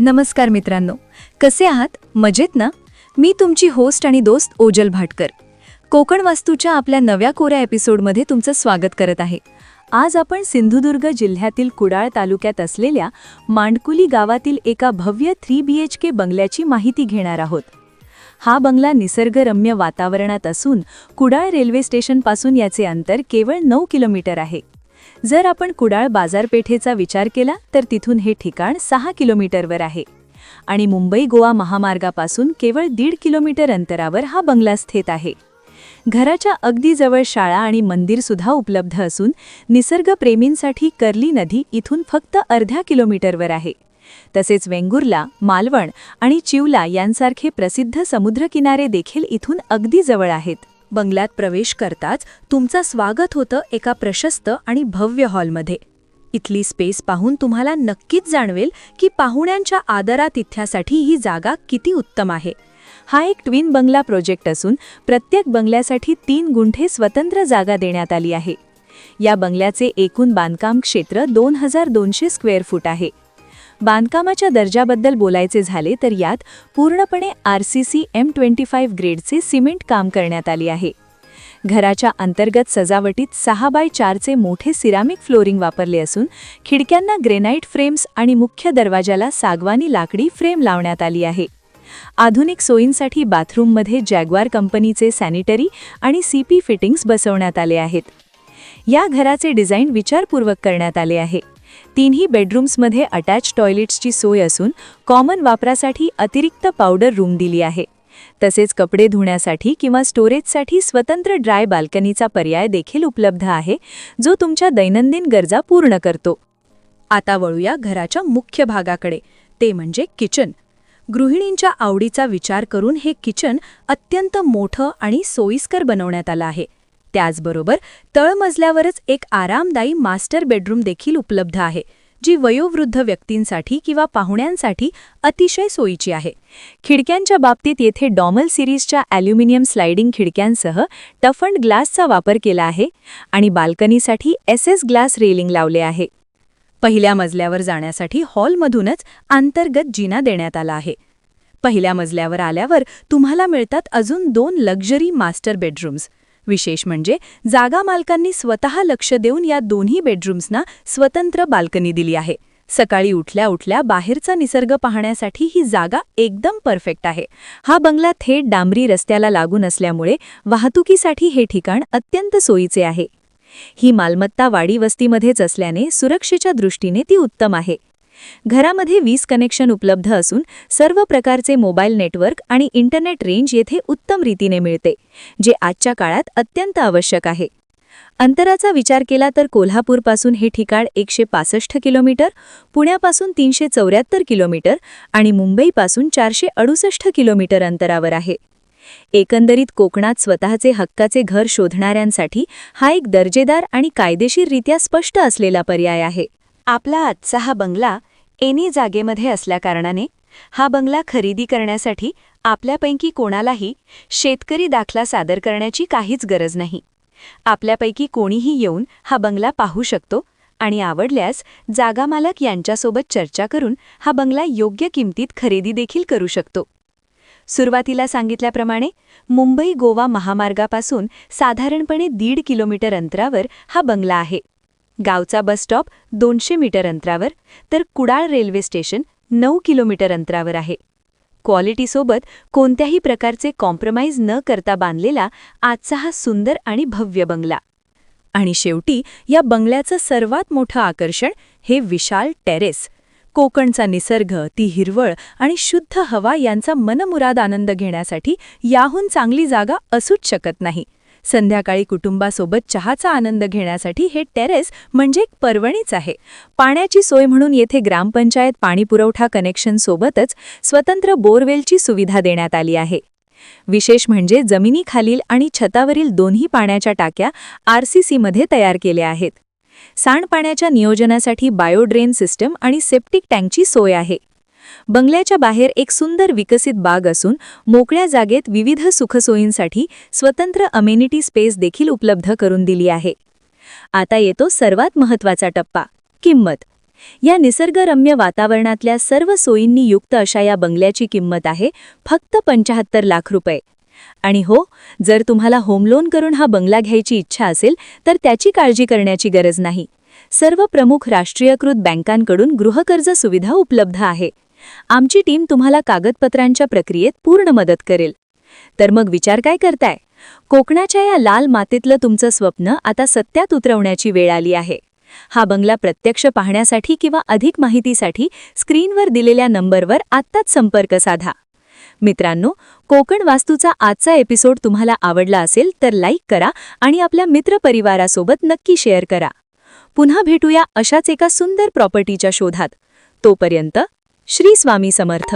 नमस्कार मित्रांनो, कसे आहात? मजेत ना? मी तुमची होस्ट आणि दोस्त ओजल भाटकर कोकण वास्तूच्या आपल्या नव्या कोऱ्या एपिसोडमध्ये तुमचं स्वागत करत आहे. आज आपण सिंधुदुर्ग जिल्ह्यातील कुडाळ तालुक्यात असलेल्या मांडकुली गावातील एका भव्य 3 BHK बंगल्याची माहिती घेणार आहोत. हा बंगला निसर्गरम्य वातावरणात असून कुडाळ रेल्वे स्टेशनपासून याचे अंतर केवळ 9 किलोमीटर आहे. जर आपण कुडाळ बाजारपेठेचा विचार केला तर तिथून हे ठिकाण 6 किलोमीटरवर आहे आणि मुंबई गोवा महामार्गापासून केवळ 1.5 किलोमीटर अंतरावर हा बंगला स्थित आहे. घराच्या अगदी जवळ शाळा आणि मंदिर सुद्धा उपलब्ध असून निसर्गप्रेमींसाठी कर्ली नदी इथून फक्त अर्ध्या किलोमीटरवर आहे. तसेच वेंगुर्ला, मालवण आणि चिवला यांसारखे प्रसिद्ध समुद्रकिनारे देखील इथून अगदी जवळ आहेत. बंगल्यात प्रवेश करताच तुमचं स्वागत होतं एका प्रशस्त आणि भव्य हॉलमध्ये. इथली स्पेस पाहून तुम्हाला नक्कीच जाणवेल की पाहुण्यांच्या आदरातिथ्यासाठी ही जागा किती उत्तम आहे. हा एक ट्विन बंगला प्रोजेक्ट असून प्रत्येक बंगल्यासाठी 3 गुंठे स्वतंत्र जागा देण्यात आली आहे. या बंगल्याचे एकूण बांधकाम क्षेत्र 2200 स्क्वेअर फूट आहे. बांधकामाच्या दर्जाबद्दल बोलायचे झाले तर यात पूर्णपणे RCC M25 ग्रेडचे सिमेंट काम करण्यात आले आहे. घराच्या अंतर्गत सजावटीत 6x4चे मोठे सिरामिक फ्लोरिंग वापरले असून खिडक्यांना ग्रेनाइट फ्रेम्स आणि मुख्य दरवाजाला सागवानी लाकडी फ्रेम लावण्यात आली आहे. आधुनिक सोयींसाठी बाथरूममध्ये जॅग्वार कंपनीचे सॅनिटरी आणि CP फिटिंग्स बसवण्यात आले आहेत. या घराचे डिझाईन विचारपूर्वक करण्यात आले आहे. 3ही बेडरूम्समध्ये अटॅच टॉयलेट्सची सोय असून कॉमन वापरासाठी अतिरिक्त पावडर रूम दिली आहे. तसेच कपडे धुण्यासाठी किंवा स्टोरेजसाठी स्वतंत्र ड्राय बाल्कनीचा पर्याय देखील उपलब्ध आहे, जो तुमच्या दैनंदिन गरजा पूर्ण करतो. आता वळूया घराच्या मुख्य भागाकडे, ते म्हणजे किचन. गृहिणींच्या आवडीचा विचार करून हे किचन अत्यंत मोठं आणि सोयीस्कर बनवण्यात आलं आहे. त्याचबरोबर तळमजल्यावरच एक आरामदायी मास्टर बेडरूम देखील उपलब्ध आहे, जी वयोवृद्ध व्यक्तींसाठी किंवा पाहुण्यांसाठी अतिशय सोयीची आहे. खिडक्यांच्या बाबतीत येथे डॉमल सिरीजच्या ॲल्युमिनियम स्लायडिंग खिडक्यांसह टफन्ड ग्लासचा वापर केला आहे आणि बाल्कनीसाठी SS ग्लास रेलिंग लावले आहे. पहिल्या मजल्यावर जाण्यासाठी हॉलमधूनच अंतर्गत जिना देण्यात आला आहे. पहिल्या मजल्यावर आल्यावर तुम्हाला मिळतात अजून 2 लक्झरी मास्टर बेडरूम्स. विशेष म्हणजे जागा मालकांनी स्वतः लक्ष देऊन या दोन्ही बेडरूम्सना स्वतंत्र बाल्कनी दिली आहे. सकाळी उठल्या उठल्या बाहेरचा निसर्ग पाहण्यासाठी ही जागा एकदम परफेक्ट आहे. हा बंगला थेट डांबरी रस्त्याला लागून असल्यामुळे वाहतुकीसाठी हे ठिकाण अत्यंत सोयीचे आहे. ही मालमत्ता वाडी वस्तीमध्येच असल्याने सुरक्षेच्या दृष्टीने ती उत्तम आहे. घरामध्ये 20 कनेक्शन उपलब्ध असून सर्व प्रकारचे मोबाईल नेटवर्क आणि इंटरनेट रेंज येथे उत्तम रीतीने मिळते, जे आजच्या काळात अत्यंत आवश्यक आहे. अंतराचा विचार केला तर कोल्हापूरपासून हे ठिकाण 165 किलोमीटर, पुण्यापासून 374 किलोमीटर आणि मुंबईपासून 468 किलोमीटर अंतरावर आहे. एकंदरीत कोकणात स्वतःचे हक्काचे घर शोधणाऱ्यांसाठी हा एक दर्जेदार आणि कायदेशीररित्या स्पष्ट असलेला पर्याय आहे. आपला आजचा हा बंगला एनी जागेमध्ये असल्याकारणाने हा बंगला खरेदी करण्यासाठी आपल्यापैकी कोणालाही शेतकरी दाखला सादर करण्याची काहीच गरज नाही. आपल्यापैकी कोणीही येऊन हा बंगला पाहू शकतो आणि आवडल्यास जागा मालक यांच्यासोबत चर्चा करून हा बंगला योग्य किमतीत खरेदी देखील करू शकतो. सुरुवातीला सांगितल्याप्रमाणे मुंबई गोवा महामार्गापासून साधारणपणे 1.5 किलोमीटर अंतरावर हा बंगला आहे. गावचा बस स्टॉप 200 मीटर अंतरावर तर कुडाळ रेल्वे स्टेशन 9 किलोमीटर अंतरावर आहे. क्वालिटीसोबत कोणत्याही प्रकारचे कॉम्प्रोमाइज न करता बांधलेला आजचा हा सुंदर आणि भव्य बंगला. आणि शेवटी या बंगल्याचं सर्वात मोठं आकर्षण हे विशाल टेरेस. कोकणचा निसर्ग, ती हिरवळ आणि शुद्ध हवा यांचा मनमुराद आनंद घेण्यासाठी याहून चांगली जागा असूच शकत नाही. संध्याकाळी कुटुंबासोबत चहाचा आनंद घेण्यासाठी हे टेरेस म्हणजे एक पर्वणीच आहे. पाण्याची सोय म्हणून येथे ग्रामपंचायत पाणीपुरवठा कनेक्शनसोबतच स्वतंत्र बोरवेलची सुविधा देण्यात आली आहे. विशेष म्हणजे जमिनीखालील आणि छतावरील दोन्ही पाण्याच्या टाक्या RCCमध्ये तयार केल्या आहेत. सांडपाण्याच्या नियोजनासाठी बायोड्रेन सिस्टम आणि सेप्टिक टँकची सोय आहे. बंगल्याच्या बाहेर एक सुंदर विकसित बाग असून मोकळ्या जागेत विविध सुखसोयींसाठी स्वतंत्र अमेनिटी स्पेस देखील उपलब्ध करून दिली आहे. आता येतो सर्वात महत्त्वाचा टप्पा, किंमत. या निसर्गरम्य वातावरणातल्या सर्व सोयींनी युक्त अशा या बंगल्याची किंमत आहे फक्त 75 लाख रुपये. आणि हो, जर तुम्हाला होम लोन करून हा बंगला घ्यायची इच्छा असेल तर त्याची काळजी करण्याची गरज नाही. सर्व प्रमुख राष्ट्रीयकृत बँकांकडून गृहकर्ज सुविधा उपलब्ध आहे. आमची टीम तुम्हाला कागदपत्रांच्या प्रक्रियेत पूर्ण मदत करेल. तर मग विचार काय करताय? कोकणाच्या या लाल मातीतलं तुमचं स्वप्न आता सत्यात उतरवण्याची वेळ आली आहे. हा बंगला प्रत्यक्ष पाहण्यासाठी किंवा अधिक माहितीसाठी स्क्रीनवर दिलेल्या नंबरवर आत्ताच संपर्क साधा. मित्रांनो, कोकण वास्तूचा आजचा एपिसोड तुम्हाला आवडला असेल तर लाईक करा आणि आपल्या मित्रपरिवारासोबत नक्की शेअर करा. पुन्हा भेटूया अशाच एका सुंदर प्रॉपर्टीच्या शोधात. तोपर्यंत श्री स्वामी समर्थ.